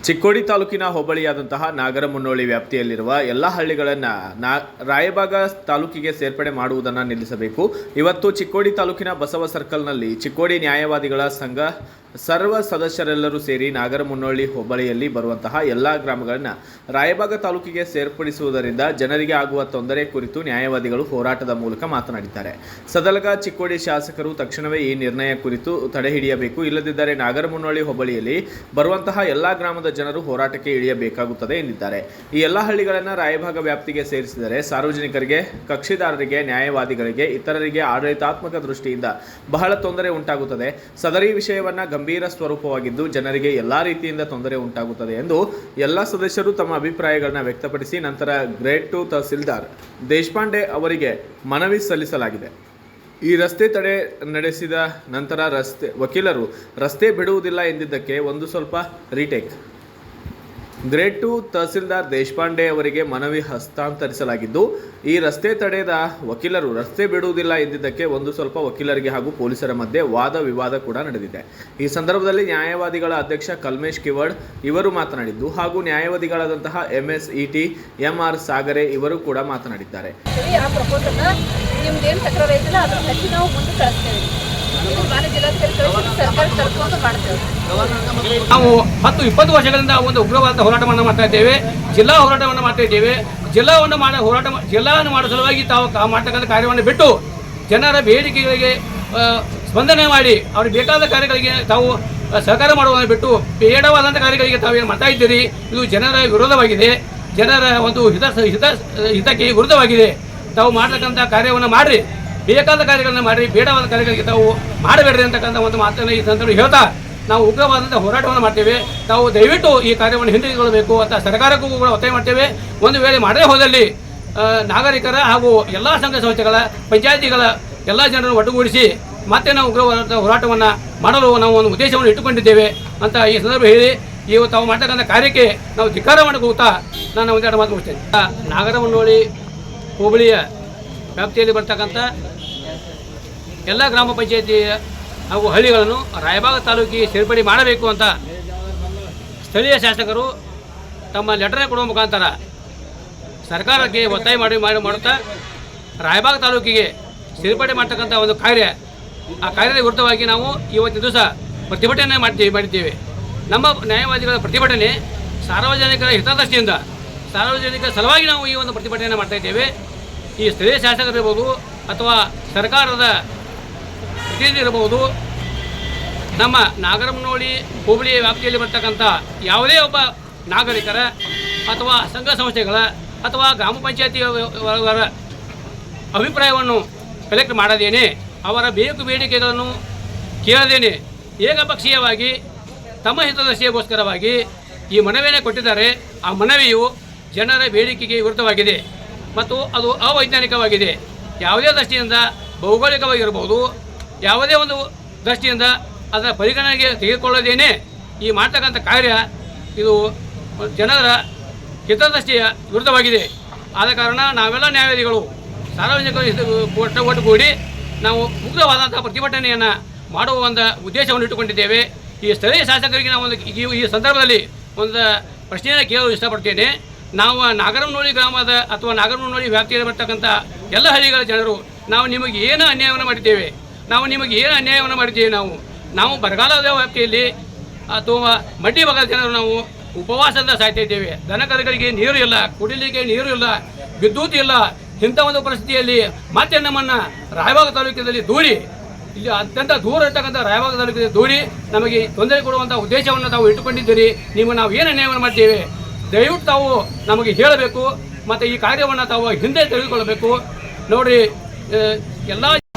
ಚಿಕ್ಕೋಡಿ ತಾಲೂಕಿನ ಹೋಬಳಿಯಾದಂತಹ ನಾಗರಮುನ್ನೋಳಿ ವ್ಯಾಪ್ತಿಯಲ್ಲಿರುವ ಎಲ್ಲ ಹಳ್ಳಿಗಳನ್ನು ರಾಯಬಾಗ ತಾಲೂಕಿಗೆ ಸೇರ್ಪಡೆ ಮಾಡುವುದನ್ನು ನಿಲ್ಲಿಸಬೇಕು. ಇವತ್ತು ಚಿಕ್ಕೋಡಿ ತಾಲೂಕಿನ ಬಸವ ಸರ್ಕಲ್ನಲ್ಲಿ ಚಿಕ್ಕೋಡಿ ನ್ಯಾಯವಾದಿಗಳ ಸಂಘ ಸರ್ವ ಸದಸ್ಯರೆಲ್ಲರೂ ಸೇರಿ ನಾಗರಮುನ್ನೋಳಿ ಹೋಬಳಿಯಲ್ಲಿ ಬರುವಂತಹ ಎಲ್ಲ ಗ್ರಾಮಗಳನ್ನು ರಾಯಬಾಗ ತಾಲೂಕಿಗೆ ಸೇರ್ಪಡಿಸುವುದರಿಂದ ಜನರಿಗೆ ಆಗುವ ತೊಂದರೆ ಕುರಿತು ನ್ಯಾಯವಾದಿಗಳು ಹೋರಾಟದ ಮೂಲಕ ಮಾತನಾಡಿದ್ದಾರೆ. ಸದಲಗ ಚಿಕ್ಕೋಡಿ ಶಾಸಕರು ತಕ್ಷಣವೇ ಈ ನಿರ್ಣಯ ಕುರಿತು ತಡೆಹಿಡಿಯಬೇಕು, ಇಲ್ಲದಿದ್ದರೆ ನಾಗರಮುನ್ನೋಳಿ ಹೋಬಳಿಯಲ್ಲಿ ಬರುವಂತಹ ಎಲ್ಲ ಗ್ರಾಮದ ಜನರು ಹೋರಾಟಕ್ಕೆ ಇಳಿಯಬೇಕಾಗುತ್ತದೆ ಎಂದಿದ್ದಾರೆ. ಈ ಎಲ್ಲ ಹಳ್ಳಿಗಳನ್ನು ರಾಯಭಾಗ ವ್ಯಾಪ್ತಿಗೆ ಸೇರಿಸಿದರೆ ಸಾರ್ವಜನಿಕರಿಗೆ, ಕಕ್ಷಿದಾರರಿಗೆ, ನ್ಯಾಯವಾದಿಗಳಿಗೆ, ಇತರರಿಗೆ ಆಡಳಿತಾತ್ಮಕ ದೃಷ್ಟಿಯಿಂದ ಬಹಳ ತೊಂದರೆ ಉಂಟಾಗುತ್ತದೆ. ಸದರಿ ವಿಷಯವನ್ನು ಗಂಭೀರ ಸ್ವರೂಪವಾಗಿದ್ದು ಜನರಿಗೆ ಎಲ್ಲಾ ರೀತಿಯಿಂದ ತೊಂದರೆ ಉಂಟಾಗುತ್ತದೆ ಎಂದು ಎಲ್ಲ ಸದಸ್ಯರು ತಮ್ಮ ಅಭಿಪ್ರಾಯಗಳನ್ನು ವ್ಯಕ್ತಪಡಿಸಿ ನಂತರ ಗ್ರೇಡ್ 2 ತಹಸೀಲ್ದಾರ್ ದೇಶಪಾಂಡೆ ಅವರಿಗೆ ಮನವಿ ಸಲ್ಲಿಸಲಾಗಿದೆ. ಈ ರಸ್ತೆ ತಡೆ ನಡೆಸಿದ ನಂತರ ವಕೀಲರು ರಸ್ತೆ ಬಿಡುವುದಿಲ್ಲ ಎಂದಿದ್ದಕ್ಕೆ ಒಂದು ಸ್ವಲ್ಪ ರೀಟೇಕ್. ಗ್ರೇಡ್ 2 ತಹಸೀಲ್ದಾರ್ ದೇಶಪಾಂಡೆ ಅವರಿಗೆ ಮನವಿ ಹಸ್ತಾಂತರಿಸಲಾಗಿದ್ದು, ಈ ರಸ್ತೆ ತಡೆದ ವಕೀಲರು ರಸ್ತೆ ಬಿಡುವುದಿಲ್ಲ ಎಂದಿದ್ದಕ್ಕೆ ಒಂದು ಸ್ವಲ್ಪ ವಕೀಲರಿಗೆ ಹಾಗೂ ಪೊಲೀಸರ ಮಧ್ಯೆ ವಾದ ವಿವಾದ ಕೂಡ ನಡೆದಿದೆ. ಈ ಸಂದರ್ಭದಲ್ಲಿ ನ್ಯಾಯವಾದಿಗಳ ಅಧ್ಯಕ್ಷ ಕಲ್ಮೇಶ್ ಕಿವಡ್ ಇವರು ಮಾತನಾಡಿದ್ದು ಹಾಗೂ ನ್ಯಾಯವಾದಿಗಳಾದಂತಹ MSET MR ಸಾಗರೆ ಇವರು ಕೂಡ ಮಾತನಾಡಿದ್ದಾರೆ. ನಾವು 10-20 ವರ್ಷಗಳಿಂದ ಒಂದು ಉಗ್ರವಾದ ಹೋರಾಟವನ್ನು ಮಾಡ್ತಾ ಇದ್ದೇವೆ. ಜಿಲ್ಲಾ ಹೋರಾಟವನ್ನು ಮಾಡ್ತಾ ಇದ್ದೇವೆ. ಜಿಲ್ಲಾವನ್ನು ಮಾಡೋ ಸಲುವಾಗಿ ತಾವು ಮಾಡ್ತಕ್ಕಂಥ ಕಾರ್ಯವನ್ನು ಬಿಟ್ಟು ಜನರ ಬೇಡಿಕೆಗಳಿಗೆ ಸ್ಪಂದನೆ ಮಾಡಿ ಅವ್ರಿಗೆ ಬೇಕಾದ ಕಾರ್ಯಗಳಿಗೆ ತಾವು ಸಹಕಾರ ಮಾಡುವುದನ್ನು ಬಿಟ್ಟು ಬೇಡವಾದಂಥ ಕಾರ್ಯಗಳಿಗೆ ತಾವೇನು ಮಾಡ್ತಾ ಇದ್ದೀರಿ, ಇದು ಜನರ ವಿರೋಧವಾಗಿದೆ, ಜನರ ಒಂದು ಹಿತಕ್ಕೆ ವಿರುದ್ಧವಾಗಿದೆ. ತಾವು ಮಾಡ್ತಕ್ಕಂಥ ಕಾರ್ಯವನ್ನು ಮಾಡಿರಿ, ಬೇಕಾದ ಕಾರ್ಯಗಳನ್ನು ಮಾಡಿರಿ, ಬೇಡವಾದ ಕಾರ್ಯಗಳಿಗೆ ತಾವು ಮಾಡಬೇಡ್ರಿ ಅಂತಕ್ಕಂಥ ಒಂದು ಮಾತನ್ನು ಈ ಸಂದರ್ಭದಲ್ಲಿ ಹೇಳ್ತಾ ನಾವು ಉಗ್ರವಾದಂಥ ಹೋರಾಟವನ್ನು ಮಾಡ್ತೇವೆ. ತಾವು ದಯವಿಟ್ಟು ಈ ಕಾರ್ಯವನ್ನು ಹಿಂತೆಗೆದುಕೊಳ್ಳಬೇಕು ಅಂತ ಸರ್ಕಾರಕ್ಕೂ ಕೂಡ ಒತ್ತಾಯ ಮಾಡ್ತೇವೆ. ಒಂದು ವೇಳೆ ಮಾಡದೇ ಹೋದಲ್ಲಿ ನಾಗರಿಕರ ಹಾಗೂ ಎಲ್ಲ ಸಂಘ ಸಂಸ್ಥೆಗಳ, ಪಂಚಾಯಿತಿಗಳ ಎಲ್ಲ ಜನರನ್ನು ಒಟ್ಟುಗೂಡಿಸಿ ಮತ್ತೆ ನಾವು ಉಗ್ರವಾದಂಥ ಹೋರಾಟವನ್ನು ಮಾಡಲು ನಾವು ಒಂದು ಉದ್ದೇಶವನ್ನು ಇಟ್ಟುಕೊಂಡಿದ್ದೇವೆ ಅಂತ ಈ ಸಂದರ್ಭ ಹೇಳಿ, ಇವು ತಾವು ಮಾಡ್ತಕ್ಕಂಥ ಕಾರ್ಯಕ್ಕೆ ನಾವು ಧಿಕ್ಕಾರ ಹೋಗ್ತಾ ನಾನು ಒಂದೆರಡು ಮಾತು ಮುಗಿಸ್ತೇನೆ. ನಾಗರಮುನ್ನೋಳಿ ಹೋಬಳಿಯ ವ್ಯಾಪ್ತಿಯಲ್ಲಿ ಬರ್ತಕ್ಕಂಥ ಎಲ್ಲ ಗ್ರಾಮ ಪಂಚಾಯತಿ ಹಾಗೂ ಹಳ್ಳಿಗಳನ್ನು ರಾಯಬಾಗ ತಾಲೂಕಿಗೆ ಸೇರ್ಪಡೆ ಮಾಡಬೇಕು ಅಂತ ಸ್ಥಳೀಯ ಶಾಸಕರು ತಮ್ಮ ಲೆಟರ್ ಕೊಡುವ ಮುಖಾಂತರ ಸರ್ಕಾರಕ್ಕೆ ಒತ್ತಾಯ ಮಾಡುತ್ತಾ ರಾಯಬಾಗ ತಾಲೂಕಿಗೆ ಸೇರ್ಪಡೆ ಮಾಡ್ತಕ್ಕಂಥ ಒಂದು ಆ ಕಾರ್ಯದ ವಿರುದ್ಧವಾಗಿ ನಾವು ಇವತ್ತಿನ ದಿವಸ ಪ್ರತಿಭಟನೆ ಮಾಡಿದ್ದೇವೆ. ನಮ್ಮ ನ್ಯಾಯವಾದಿಗಳ ಪ್ರತಿಭಟನೆ ಸಾರ್ವಜನಿಕರ ಹಿತದೃಷ್ಟಿಯಿಂದ, ಸಾರ್ವಜನಿಕರ ಸಲುವಾಗಿ ನಾವು ಈ ಒಂದು ಪ್ರತಿಭಟನೆ ಮಾಡ್ತಾ ಇದ್ದೇವೆ. ಈ ಸ್ಥಳೀಯ ಶಾಸಕರಿರ್ಬೋದು ಅಥವಾ ಸರ್ಕಾರದ ಪ್ರತಿನಿಧಿ ಇರಬಹುದು, ನಮ್ಮ ನಾಗರಮುನ್ನೋಳಿ ಹೋಬಳಿಯ ವ್ಯಾಪ್ತಿಯಲ್ಲಿ ಬರ್ತಕ್ಕಂಥ ಯಾವುದೇ ಒಬ್ಬ ನಾಗರಿಕರ ಅಥವಾ ಸಂಘ ಸಂಸ್ಥೆಗಳ ಅಥವಾ ಗ್ರಾಮ ಪಂಚಾಯತಿಯವರ ಅಭಿಪ್ರಾಯವನ್ನು ಕಲೆಕ್ಟ್ ಮಾಡದೇನೆ, ಅವರ ಬೇಡಿಕೆಗಳನ್ನು ಕೇಳದೇನೆ ಏಕಪಕ್ಷೀಯವಾಗಿ ತಮ್ಮ ಹಿತದೃಷ್ಟಿಗೋಸ್ಕರವಾಗಿ ಈ ಮನವಿಯನ್ನು ಕೊಟ್ಟಿದ್ದಾರೆ. ಆ ಮನವಿಯು ಜನರ ಬೇಡಿಕೆಗೆ ವಿರುದ್ಧವಾಗಿದೆ ಮತ್ತು ಅದು ಅವೈಜ್ಞಾನಿಕವಾಗಿದೆ. ಯಾವುದೇ ದೃಷ್ಟಿಯಿಂದ, ಭೌಗೋಳಿಕವಾಗಿರ್ಬೋದು, ಯಾವುದೇ ಒಂದು ದೃಷ್ಟಿಯಿಂದ ಅದರ ಪರಿಗಣನೆಗೆ ತೆಗೆದುಕೊಳ್ಳದೇನೆ ಈ ಮಾಡ್ತಕ್ಕಂಥ ಕಾರ್ಯ ಇದು ಜನರ ಹಿತದೃಷ್ಟಿಯ ವಿರುದ್ಧವಾಗಿದೆ. ಆದ ಕಾರಣ ನಾವೆಲ್ಲ ನ್ಯಾಯವಾದಿಗಳು ಸಾರ್ವಜನಿಕರು ಒಟ್ಟುಗೂಡಿ ನಾವು ಉಗ್ರವಾದಂಥ ಪ್ರತಿಭಟನೆಯನ್ನು ಮಾಡುವ ಒಂದು ಉದ್ದೇಶವನ್ನು ಇಟ್ಟುಕೊಂಡಿದ್ದೇವೆ. ಈ ಸ್ಥಳೀಯ ಶಾಸಕರಿಗೆ ನಾವು ಈ ಸಂದರ್ಭದಲ್ಲಿ ಒಂದು ಪ್ರಶ್ನೆಯನ್ನು ಕೇಳಲು ಇಷ್ಟಪಡ್ತೇನೆ. ನಾವು ನಾಗರಮುನ್ನೋಳಿ ಗ್ರಾಮದ ಅಥವಾ ನಾಗರಮುನ್ನೋಳಿ ವ್ಯಾಪ್ತಿಯಲ್ಲಿ ಬರ್ತಕ್ಕಂಥ ಎಲ್ಲ ಹಳ್ಳಿಗಳ ಜನರು ನಾವು ನಿಮಗೆ ಏನು ಅನ್ಯಾಯವನ್ನು ಮಾಡಿದ್ದೇವೆ, ನಾವು ಬರಗಾಲದ ವ್ಯಾಪ್ತಿಯಲ್ಲಿ ಅಥವಾ ಮಡ್ಡಿ ಭಾಗದ ಜನರು ನಾವು ಉಪವಾಸದಿಂದ ಸಾಯ್ತಾ ಇದ್ದೇವೆ. ದನಕರುಗಳಿಗೆ ನೀರು ಇಲ್ಲ, ಕುಡಿಲಿಕ್ಕೆ ನೀರು ಇಲ್ಲ, ವಿದ್ಯುತ್ ಇಲ್ಲ. ಇಂಥ ಒಂದು ಪರಿಸ್ಥಿತಿಯಲ್ಲಿ ಮತ್ತೆ ನಮ್ಮನ್ನು ರಾಯಬಾಗ ತಾಲೂಕಿನಲ್ಲಿ ದೂಡಿ, ಇಲ್ಲಿ ಅತ್ಯಂತ ದೂರ ಇರ್ತಕ್ಕಂಥ ರಾಯಬಾಗ ತಾಲೂಕಿನಲ್ಲಿ ದೂಡಿ ನಮಗೆ ತೊಂದರೆ ಕೊಡುವಂಥ ಉದ್ದೇಶವನ್ನು ತಾವು ಇಟ್ಟುಕೊಂಡಿದ್ದೀರಿ. ನಾವು ಏನು ಅನ್ಯಾಯವನ್ನು ಮಾಡ್ತೇವೆ, ದಯವಿಟ್ಟು ತಾವು ನಮಗೆ ಹೇಳಬೇಕು ಮತ್ತು ಈ ಕಾರ್ಯವನ್ನು ತಾವು ಹಿಂದೆ ತೆಗೆದುಕೊಳ್ಳಬೇಕು. ನೋಡಿ, ಎಲ್ಲ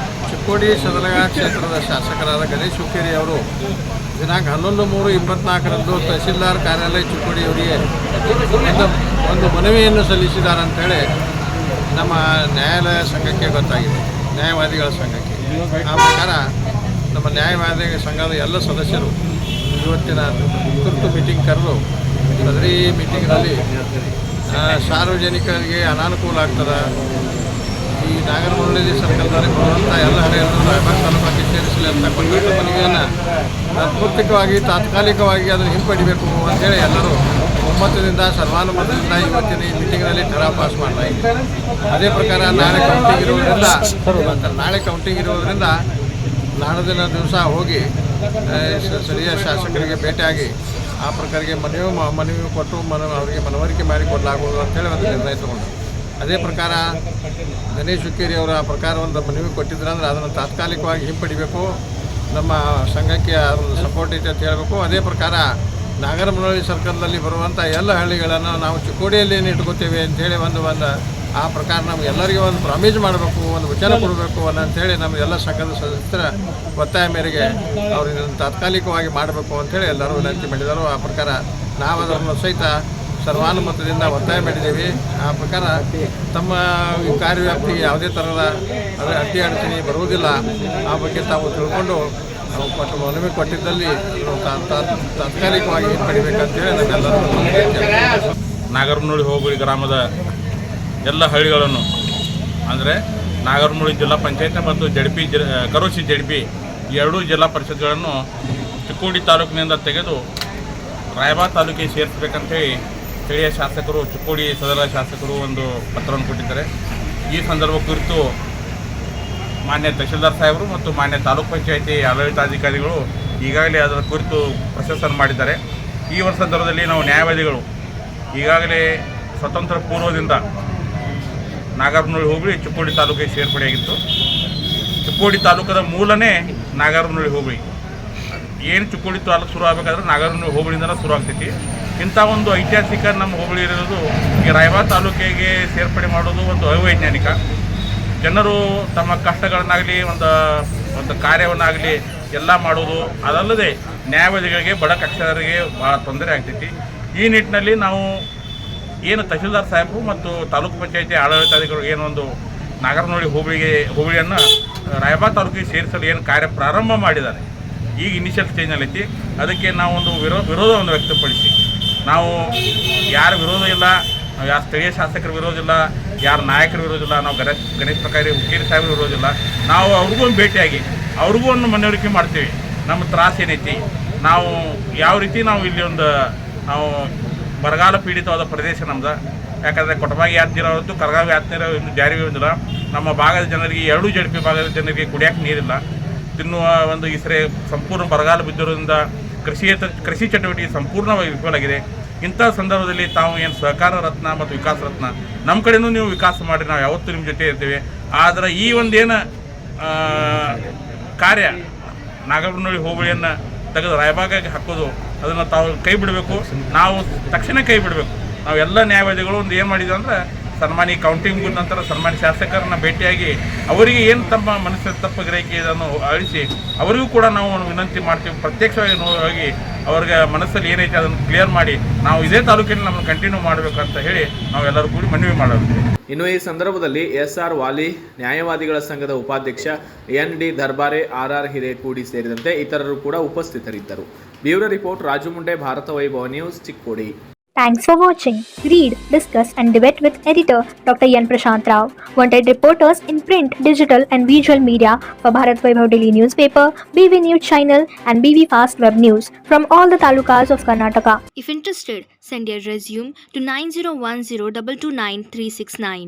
ಚಿಕ್ಕೋಡಿ ಸದಲಗ ಕ್ಷೇತ್ರದ ಶಾಸಕರಾದ ಗಣೇಶ್ ಹುಕ್ಕೇರಿ ಅವರು ದಿನಾಂಕ 11/3/24ರಂದು ತಹಸೀಲ್ದಾರ್ ಕಾರ್ಯಾಲಯ ಚಿಕ್ಕೋಡಿ ಅವರಿಗೆ ಒಂದು ಮನವಿಯನ್ನು ಸಲ್ಲಿಸಿದ್ದಾರೆ ಅಂತೇಳಿ ನಮ್ಮ ನ್ಯಾಯಾಲಯ ಸಂಘಕ್ಕೆ ಗೊತ್ತಾಗಿದೆ, ನ್ಯಾಯವಾದಿಗಳ ಸಂಘಕ್ಕೆ. ಆ ಪ್ರಕಾರ ನಮ್ಮ ನ್ಯಾಯವಾದಿ ಸಂಘದ ಎಲ್ಲ ಸದಸ್ಯರು ಇವತ್ತಿನ ತುರ್ತು ಮೀಟಿಂಗ್ ಕರೆದು ಸದರಿ ಮೀಟಿಂಗ್ನಲ್ಲಿ ಸಾರ್ವಜನಿಕರಿಗೆ ಅನಾನುಕೂಲ ಆಗ್ತದೆ. ಈ ನಾಗರಮುನ್ನೋಳಿ ಸರ್ಕಲ್ನಲ್ಲಿ ಬರುವಂಥ ಎಲ್ಲ ಹಳ್ಳಿಗಳನ್ನು ರಾಯಬಾಗ ತಾಲೂಕಿಗೆ ಬಗೆಹರಿಸಲಿ ಅಂತ ಕೊಟ್ಟಂಥ ಮನವಿಯನ್ನು ತಾತ್ಪೂರ್ತಿಕವಾಗಿ ತಾತ್ಕಾಲಿಕವಾಗಿ ಅದನ್ನು ಹಿಂಪಡಿಬೇಕು ಅಂತೇಳಿ ಎಲ್ಲರೂ ಒಮ್ಮತದಿಂದ ಸರ್ವಾನುಮತದಿಂದ ಇವತ್ತಿನ ಈ ಮೀಟಿಂಗ್ನಲ್ಲಿ ಠರಾ ಪಾಸ್ ಮಾಡಲಾಗಿದೆ. ಅದೇ ಪ್ರಕಾರ ನಾಳೆ ಕೌಂಟಿಂಗ್ ಇರುವುದರಿಂದ ನಾಳೆ ದಿವಸ ಹೋಗಿ ಸ್ಥಳೀಯ ಶಾಸಕರಿಗೆ ಭೇಟಿಯಾಗಿ ಆ ಪ್ರಕಾರಕ್ಕೆ ಮನವಿ ಕೊಟ್ಟು ಅವರಿಗೆ ಮನವರಿಕೆ ಮಾಡಿಕೊಡಲಾಗುವುದು ಅಂತೇಳಿ ಒಂದು ನಿರ್ಣಯ ತಗೊಂಡು, ಅದೇ ಪ್ರಕಾರ ಗಣೇಶ್ ಹುಕ್ಕೇರಿ ಅವರ ಪ್ರಕಾರ ಒಂದು ಮನವಿ ಕೊಟ್ಟಿದ್ರಂದ್ರೆ ಅದನ್ನು ತಾತ್ಕಾಲಿಕವಾಗಿ ಹಿಂಪಡಿಬೇಕು, ನಮ್ಮ ಸಂಘಕ್ಕೆ ಅದೊಂದು ಸಪೋರ್ಟ್ ಐತೆ ಅಂತ ಹೇಳಬೇಕು. ಅದೇ ಪ್ರಕಾರ ನಾಗರಮುನ್ನೋಳಿ ಸರ್ಕಲ್ನಲ್ಲಿ ಬರುವಂಥ ಎಲ್ಲ ಹಳ್ಳಿಗಳನ್ನು ನಾವು ಚಿಕ್ಕೋಡಿಯಲ್ಲಿ ಇಟ್ಕೋತೇವೆ ಅಂಥೇಳಿ ಒಂದು ಆ ಪ್ರಕಾರ ನಮಗೆಲ್ಲರಿಗೂ ಒಂದು ಪ್ರಾಮಿಸ್ ಮಾಡಬೇಕು, ಒಂದು ವಚನ ಕೊಡಬೇಕು ಅಂಥೇಳಿ ನಮ್ಮ ಎಲ್ಲ ಸಂಘದ ಸದಸ್ಯರ ಒತ್ತಾಯ ಮೇರೆಗೆ ಅವರು ಇದನ್ನು ತಾತ್ಕಾಲಿಕವಾಗಿ ಮಾಡಬೇಕು ಅಂಥೇಳಿ ಎಲ್ಲರೂ ವಿನಂತಿ ಮಾಡಿದರು. ಆ ಪ್ರಕಾರ ನಾವು ಅದನ್ನು ಸಹಿತ ಸರ್ವಾನುಮತದಿಂದ ಒತ್ತಾಯ ಮಾಡಿದ್ದೇವೆ. ಆ ಪ್ರಕಾರ ತಮ್ಮ ಕಾರ್ಯವ್ಯಾಪ್ತಿಗೆ ಯಾವುದೇ ಥರದ ಅಡ್ಡಿ ಬರುವುದಿಲ್ಲ. ಆ ಬಗ್ಗೆ ತಾವು ತಿಳ್ಕೊಂಡು ನಾವು ಮನವಿ ಕೊಟ್ಟಿದ್ದಲ್ಲಿ ತಾತ್ಕಾಲಿಕವಾಗಿ ಪಡಿಬೇಕಂತೇಳಿ ನಮ್ಮೆಲ್ಲರೂ ನಾಗರಮುನ್ನೋಳಿ ಹೋಬಳಿ ಗ್ರಾಮದ ಎಲ್ಲ ಹಳ್ಳಿಗಳನ್ನು ಅಂದರೆ ನಾಗರಮುನ್ನೋಳಿ ಜಿಲ್ಲಾ ಪಂಚಾಯತ್ ಮತ್ತು ಕರೋಶಿ ಜಡ್ಪಿ ಎರಡೂ ಜಿಲ್ಲಾ ಪರಿಷತ್ಗಳನ್ನು ಚಿಕ್ಕೋಡಿ ತಾಲೂಕಿನಿಂದ ತೆಗೆದು ರಾಯಬಾಗ್ ತಾಲೂಕಿಗೆ ಸೇರಿಸಬೇಕಂತೇಳಿ ಸ್ಥಳೀಯ ಶಾಸಕರು, ಚಿಕ್ಕೋಡಿ ಸದರ ಶಾಸಕರು ಒಂದು ಪತ್ರವನ್ನು ಕೊಟ್ಟಿದ್ದಾರೆ. ಈ ಸಂದರ್ಭ ಕುರಿತು ಮಾನ್ಯ ತಹಶೀಲ್ದಾರ್ ಸಾಹೇಬರು ಮತ್ತು ಮಾನ್ಯ ತಾಲೂಕು ಪಂಚಾಯತಿ ಆಡಳಿತಾಧಿಕಾರಿಗಳು ಈಗಾಗಲೇ ಅದರ ಕುರಿತು ಪ್ರೊಸೆಸನ್ನು ಮಾಡಿದ್ದಾರೆ. ಈ ಒಂದು ಸಂದರ್ಭದಲ್ಲಿ ನಾವು ನ್ಯಾಯವಾದಿಗಳು ಈಗಾಗಲೇ ಸ್ವತಂತ್ರ ಪೂರ್ವದಿಂದ ನಾಗರಮುನ್ನೋಳಿ ಹೋಬಳಿ ಚಿಕ್ಕೋಡಿ ತಾಲೂಕಿಗೆ ಸೇರ್ಪಡೆಯಾಗಿತ್ತು. ಚಿಕ್ಕೋಡಿ ತಾಲೂಕದ ಮೂಲನೇ ನಾಗರಮುನ್ನೋಳಿ ಹೋಬಳಿ. ಏನು ಚಿಕ್ಕೋಡಿ ತಾಲೂಕು ಶುರು ಆಗಬೇಕಾದ್ರೆ ನಾಗರಮುನ್ನೋಳಿ ಹೋಬಳಿಯಿಂದಲೇ ಶುರು ಆಗ್ತೈತಿ. ಇಂಥ ಒಂದು ಐತಿಹಾಸಿಕ ನಮ್ಮ ಹೋಬಳಿ ಇರೋದು ಈ ರಾಯಬಾಗ್ ತಾಲೂಕಿಗೆ ಸೇರ್ಪಡೆ ಮಾಡೋದು ಒಂದು ಅವೈಜ್ಞಾನಿಕ. ಜನರು ತಮ್ಮ ಕಷ್ಟಗಳನ್ನಾಗಲಿ ಒಂದು ಕಾರ್ಯವನ್ನಾಗಲಿ ಎಲ್ಲ ಮಾಡೋದು, ಅದಲ್ಲದೆ ನ್ಯಾಯವಾದಿಗಳಿಗೆ ಬಡ ಕಕ್ಷರಿಗೆ ಭಾಳ ತೊಂದರೆ ಆಗ್ತೈತಿ. ಈ ನಿಟ್ಟಿನಲ್ಲಿ ನಾವು ಏನು ತಹಶೀಲ್ದಾರ್ ಸಾಹೇಬರು ಮತ್ತು ತಾಲೂಕು ಪಂಚಾಯತಿ ಆಡಳಿತಾಧಿಕಾರಿಗಳು ಏನೊಂದು ನಾಗರಮುನ್ನೋಳಿ ಹೋಬಳಿಯನ್ನು ರಾಯಬಾಗ್ ತಾಲೂಕಿಗೆ ಸೇರಿಸಲು ಏನು ಕಾರ್ಯ ಪ್ರಾರಂಭ ಮಾಡಿದ್ದಾರೆ, ಈಗ ಇನಿಷಿಯಲ್ ಸ್ಟೇಜ್ನಲ್ಲಿ ಐತಿ. ಅದಕ್ಕೆ ನಾವು ಒಂದು ವಿರೋಧವನ್ನು ವ್ಯಕ್ತಪಡಿಸಿ, ನಾವು ಯಾರ ವಿರೋಧ ಇಲ್ಲ, ನಾವು ಯಾರು ಸ್ಥಳೀಯ ಶಾಸಕರ ವಿರೋಧ ಇಲ್ಲ, ಯಾರು ನಾಯಕರ ವಿರೋಧ ಇಲ್ಲ, ನಾವು ಗಣೇಶ್ ಪ್ರಕಾರಿ ಹುಕ್ಕೇರಿ ಸಾಹೇಬ್ರ ವಿರೋಧ ಇಲ್ಲ. ನಾವು ಅವ್ರಿಗೂ ಒಂದು ಭೇಟಿಯಾಗಿ ಅವ್ರಿಗೂ ಒಂದು ಮನವರಿಕೆ ಮಾಡ್ತೀವಿ. ನಮ್ಮ ತ್ರಾಸ ಏನೈತಿ, ನಾವು ಯಾವ ರೀತಿ ನಾವು ಇಲ್ಲಿ ನಾವು ಬರಗಾಲ ಪೀಡಿತವಾದ ಪ್ರದೇಶ ನಮ್ದು. ಯಾಕಂದರೆ ಕೊಟಮಾಗಿ ಯಾತ್ನೀರು ಹೊರತು ಕರಗಾವಿ ಯಾತ್ನೀರು ಇನ್ನೂ ಜಾರಿಗೆ ಬಂದಿಲ್ಲ. ನಮ್ಮ ಭಾಗದ ಜನರಿಗೆ, ಎರಡೂ ಜಡ್ಪಿ ಭಾಗದ ಜನರಿಗೆ ಕುಡಿಯೋಕ್ಕೆ ನೀರಿಲ್ಲ, ತಿನ್ನುವ ಒಂದು ಇಸರೆ ಸಂಪೂರ್ಣ ಬರಗಾಲ ಬಿದ್ದಿರೋದ್ರಿಂದ ಕೃಷಿ ಚಟುವಟಿಕೆ ಸಂಪೂರ್ಣವಾಗಿ ವಿಫಲಾಗಿದೆ. ಇಂಥ ಸಂದರ್ಭದಲ್ಲಿ ತಾವು ಏನು ಸಹಕಾರ ರತ್ನ ಮತ್ತು ವಿಕಾಸ ರತ್ನ ನಮ್ಮ ಕಡೆಯೂ ನೀವು ವಿಕಾಸ ಮಾಡಿ, ನಾವು ಯಾವತ್ತೂ ನಿಮ್ಮ ಜೊತೆ ಇರ್ತೀವಿ. ಆದರೆ ಈ ಒಂದೇನು ಕಾರ್ಯ ನಾಗರಮುನ್ನೋಳಿ ಹೋಬಳಿಯನ್ನು ತೆಗೆದು ರಾಯಬಾಗಿಗೆ ಹಾಕೋದು, ಅದನ್ನು ತಾವು ಕೈ ಬಿಡಬೇಕು. ನಾವು ತಕ್ಷಣ ಕೈ ಬಿಡಬೇಕು. ನಾವು ಎಲ್ಲ ನ್ಯಾಯವಾದಿಗಳು ಒಂದು ಏನು ಮಾಡಿದ್ವಿ ಅಂದರೆ ಸನ್ಮಾನಿ ಕೌಂಟಿಂಗ್ ನಂತರ ಸನ್ಮಾನಿ ಶಾಸಕರನ್ನ ಭೇಟಿಯಾಗಿ ಅವರಿಗೆ ಏನು ತಮ್ಮ ಮನಸ್ಸಿನ ತಪ್ಪು ಗ್ರಹಿಕೆ ಇದನ್ನು ಅಳಿಸಿ ಅವರಿಗೂ ಕೂಡ ನಾವು ವಿನಂತಿ ಮಾಡ್ತೀವಿ. ಪ್ರತ್ಯಕ್ಷವಾಗಿ ಹೋಗಿ ಅವ್ರಿಗೆ ಮನಸ್ಸಲ್ಲಿ ಏನೈತೆ ಅದನ್ನು ಕ್ಲಿಯರ್ ಮಾಡಿ ನಾವು ಇದೇ ತಾಲೂಕಿನಲ್ಲಿ ನಮ್ಮನ್ನು ಕಂಟಿನ್ಯೂ ಮಾಡಬೇಕಂತ ಹೇಳಿ ನಾವೆಲ್ಲರೂ ಕೂಡಿ ಮನವಿ ಮಾಡೋದು. ಇನ್ನು ಈ ಸಂದರ್ಭದಲ್ಲಿ SR ವಾಲಿ, ನ್ಯಾಯವಾದಿಗಳ ಸಂಘದ ಉಪಾಧ್ಯಕ್ಷ ND ದರ್ಬಾರೆ, RR ಹಿರೇಕೂಡಿ ಸೇರಿದಂತೆ ಇತರರು ಕೂಡ ಉಪಸ್ಥಿತರಿದ್ದರು. ಬ್ಯೂರೋ ರಿಪೋರ್ಟ್, ರಾಜು ಮುಂಡೆ, ಭಾರತ ವೈಭವ news, Chikkodi. Thanks for watching. Read, discuss and debate with editor Dr. Yan Prashant Rao. Wanted reporters in print, digital and visual media for Bharat Vaibhav Daily Newspaper, BV News Channel and BV Fast Web News from all the talukas of Karnataka. If interested, send your resume to 9010229369.